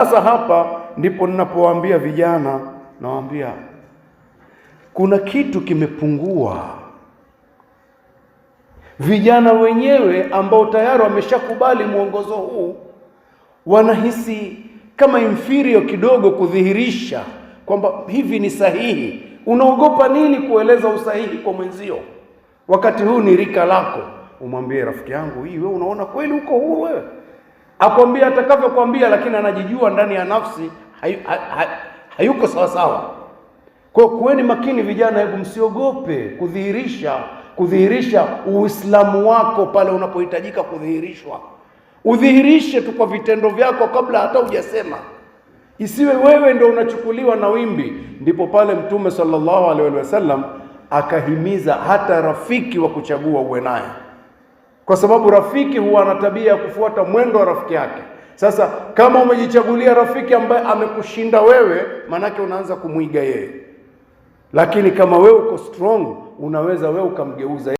Sasa hapa ndipo ninapowaambia vijana, nawaambia kuna kitu kimepungua. Vijana wenyewe ambao tayari wameshakubali mwongozo huu wanahisi kama inferior kidogo kudhihirisha kwamba hivi ni sahihi. Unaogopa nini kueleza usahihi kwa mwenzio? Wakati huu ni rika lako. Umwambie rafiki yangu, hii wewe unaona kweli uko huru wewe? Akwambia atakavyokuambia, lakini anajijua ndani ya nafsi hayuko sawa sawa. Kwa kuweni makini vijana, hebu msiogope kudhihirisha Uislamu wako pale unapohitajika kudhihirishwa. Udhihirishe tu kwa vitendo vyako kabla hata hujasema. Isiwe wewe ndio unachukuliwa na wimbi. Ndipo pale Mtume sallallahu alaihi wasallam akahimiza hata rafiki wa kuchagua uwe naye, kwa sababu rafiki huwa ana tabia ya kufuata mwendo wa rafiki yake. Sasa kama umejichagulia rafiki ambaye amekushinda wewe, manake unaanza kumwiga yeye. Lakini kama wewe uko strong, unaweza wewe ukamgeuza